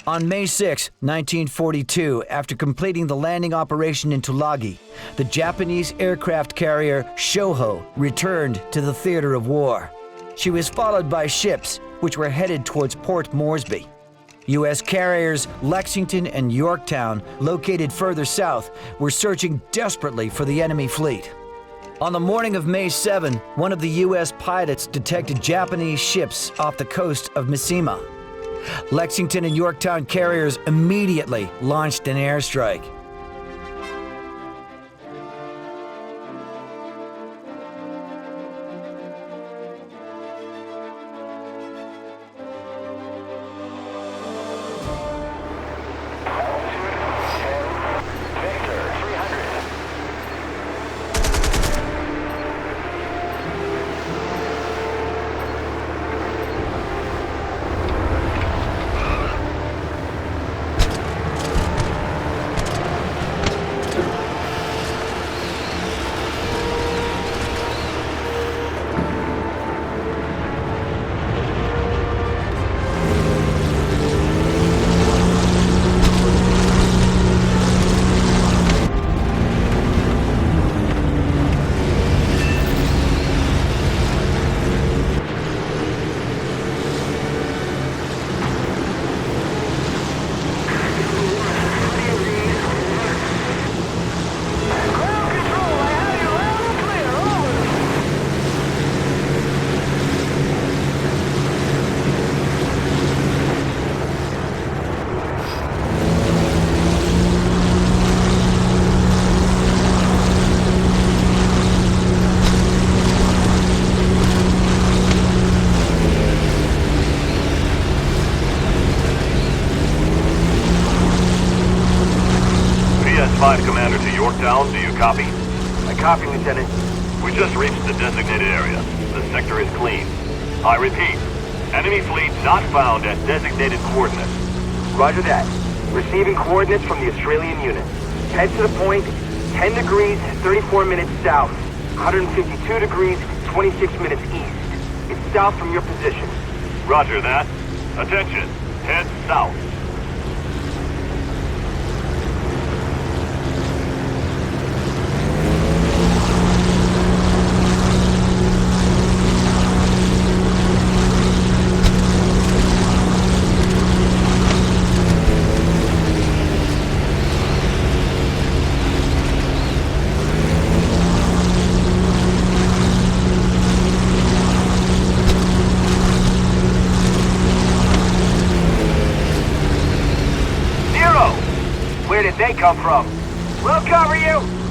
On May 6, 1942, after completing the landing operation in Tulagi, the Japanese aircraft carrier Shoho returned to the theater of war. She was followed by ships, which were headed towards Port Moresby. U.S. carriers Lexington and Yorktown, located further south, were searching desperately for the enemy fleet. On the morning of May 7, one of the U.S. pilots detected Japanese ships off the coast of Mishima. Lexington and Yorktown carriers immediately launched an airstrike. Commander to Yorktown, do you copy? I copy, Lieutenant. We just reached the designated area. The sector is clean. I repeat, enemy fleet not found at designated coordinates. Roger that. Receiving coordinates from the Australian unit. Head to the point, 10 degrees, 34 minutes south. 152 degrees, 26 minutes east. It's south from your position. Roger that. Attention, head south. Where did they come from? We'll cover you!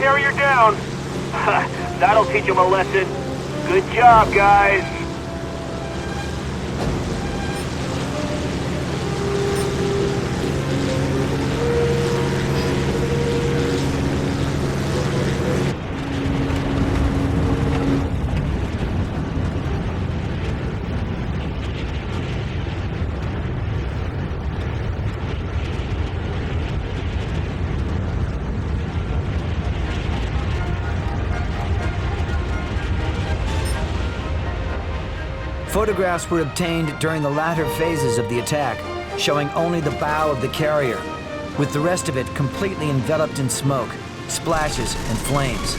carrier down. That'll teach them a lesson. Good job, guys. Photographs were obtained during the latter phases of the attack, showing only the bow of the carrier, with the rest of it completely enveloped in smoke, splashes, and flames.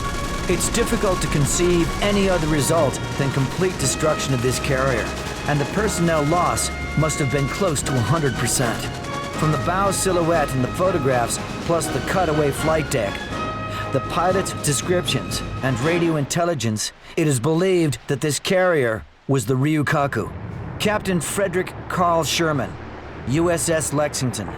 It's difficult to conceive any other result than complete destruction of this carrier, and the personnel loss must have been close to 100%. From the bow silhouette in the photographs, plus the cutaway flight deck, the pilot's descriptions, and radio intelligence, it is believed that this carrier was the Ryukaku. Captain Frederick Carl Sherman, USS Lexington.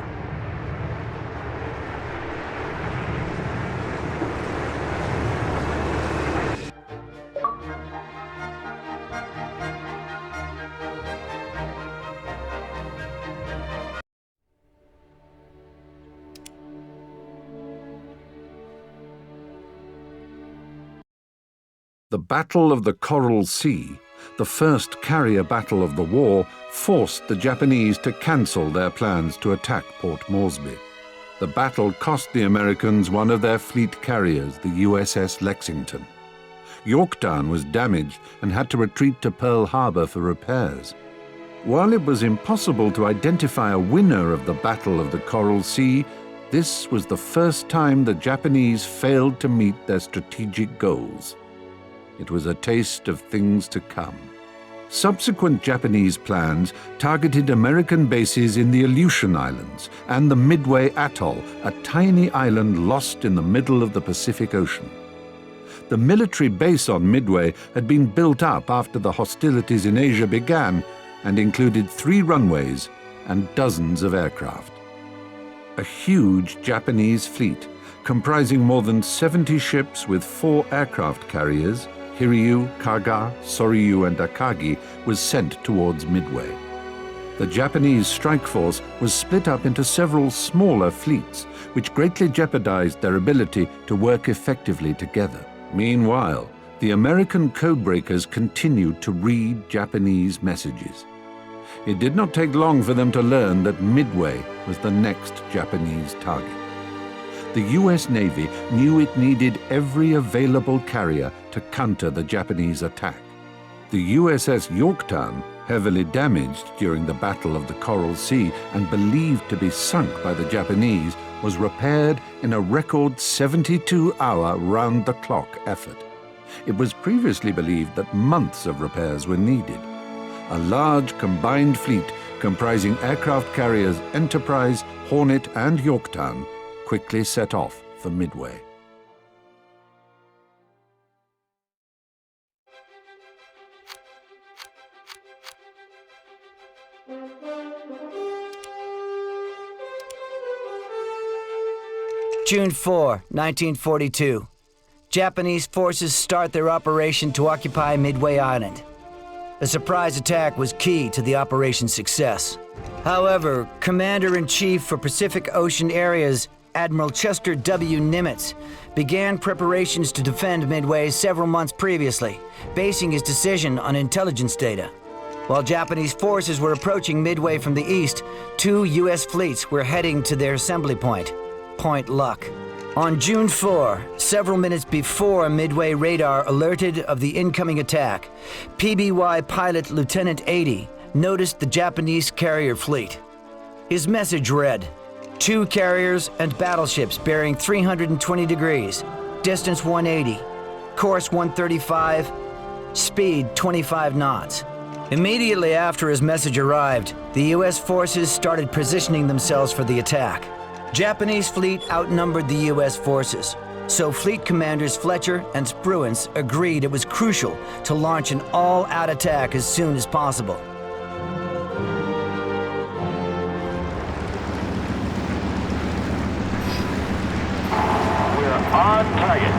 The Battle of the Coral Sea, the first carrier battle of the war, forced the Japanese to cancel their plans to attack Port Moresby. The battle cost the Americans one of their fleet carriers, the USS Lexington. Yorktown was damaged and had to retreat to Pearl Harbor for repairs. While it was impossible to identify a winner of the Battle of the Coral Sea, this was the first time the Japanese failed to meet their strategic goals. It was a taste of things to come. Subsequent Japanese plans targeted American bases in the Aleutian Islands and the Midway Atoll, a tiny island lost in the middle of the Pacific Ocean. The military base on Midway had been built up after the hostilities in Asia began and included 3 runways and dozens of aircraft. A huge Japanese fleet, comprising more than 70 ships with 4 aircraft carriers, Hiryu, Kaga, Soryu, and Akagi, was sent towards Midway. The Japanese strike force was split up into several smaller fleets, which greatly jeopardized their ability to work effectively together. Meanwhile, the American codebreakers continued to read Japanese messages. It did not take long for them to learn that Midway was the next Japanese target. The U.S. Navy knew it needed every available carrier to counter the Japanese attack. The USS Yorktown, heavily damaged during the Battle of the Coral Sea and believed to be sunk by the Japanese, was repaired in a record 72-hour round-the-clock effort. It was previously believed that months of repairs were needed. A large combined fleet comprising aircraft carriers Enterprise, Hornet, and Yorktown quickly set off for Midway. June 4, 1942. Japanese forces start their operation to occupy Midway Island. A surprise attack was key to the operation's success. However, Commander-in-Chief for Pacific Ocean Areas, Admiral Chester W. Nimitz, began preparations to defend Midway several months previously, basing his decision on intelligence data. While Japanese forces were approaching Midway from the east, 2 U.S. fleets were heading to their assembly point, Point Luck. On June 4, several minutes before Midway radar alerted of the incoming attack, PBY pilot Lieutenant 80 noticed the Japanese carrier fleet. His message read, 2 carriers and battleships bearing 320 degrees, distance 180, course 135, speed 25 knots. Immediately after his message arrived, the U.S. forces started positioning themselves for the attack. Japanese fleet outnumbered the U.S. forces, so fleet commanders Fletcher and Spruance agreed it was crucial to launch an all-out attack as soon as possible. We're On target.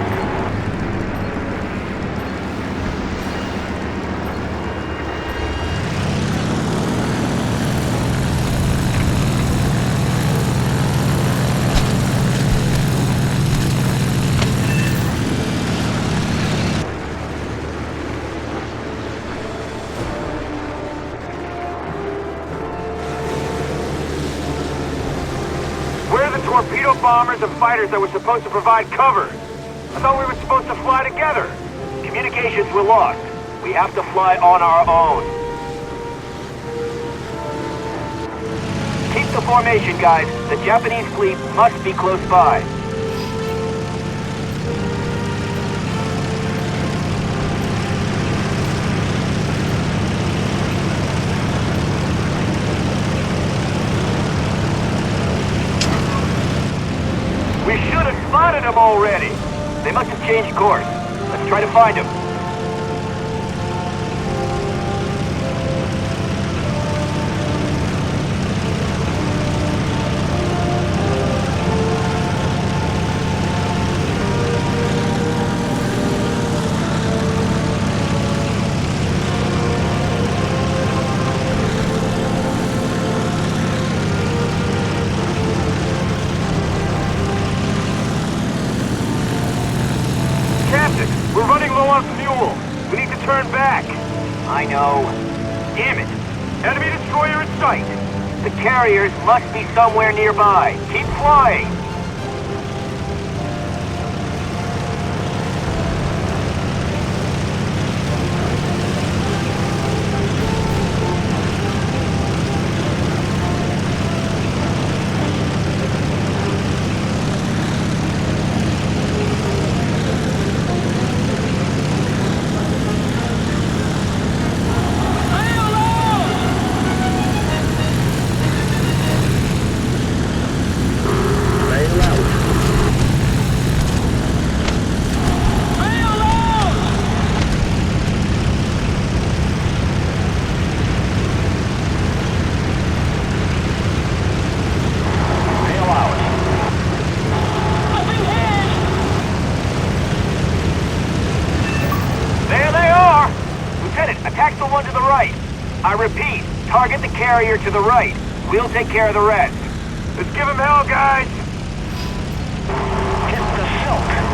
Torpedo bombers and fighters that were supposed to provide cover. I thought we were supposed to fly together. Communications were lost. We have to fly on our own. Keep the formation, guys. The Japanese fleet must be close by. We should have spotted them already. They must have changed course. Let's try to find them. We're running low on fuel. We need to turn back. I know. Damn it. Enemy destroyer in sight. The carriers must be somewhere nearby. Keep flying. Attack the one to the right. I repeat, target the carrier to the right. We'll take care of the rest. Let's give him hell, guys! Hit the silk.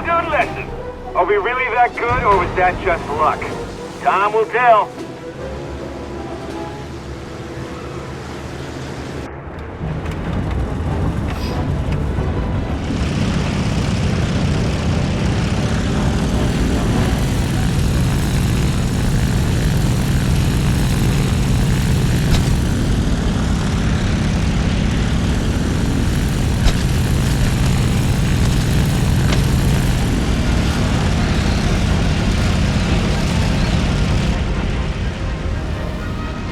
Dude, listen. Are we really that good, or was that just luck? Time will tell.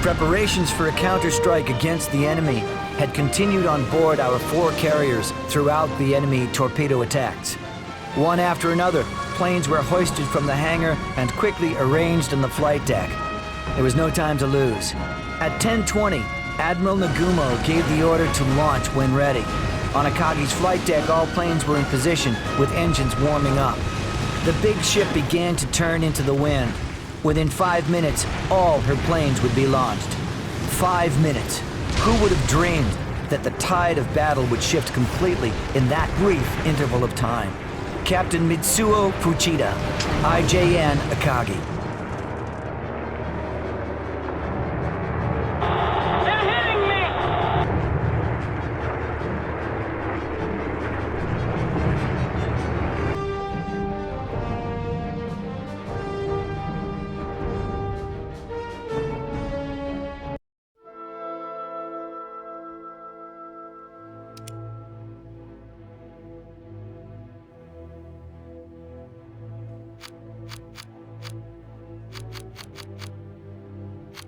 Preparations for a counterstrike against the enemy had continued on board our 4 carriers throughout the enemy torpedo attacks. One after another, planes were hoisted from the hangar and quickly arranged on the flight deck. There was no time to lose. At 10:20, Admiral Nagumo gave the order to launch when ready. On Akagi's flight deck, all planes were in position with engines warming up. The big ship began to turn into the wind. Within 5 minutes, all her planes would be launched. 5 minutes. Who would have dreamed that the tide of battle would shift completely in that brief interval of time? Captain Mitsuo Fuchida, IJN Akagi.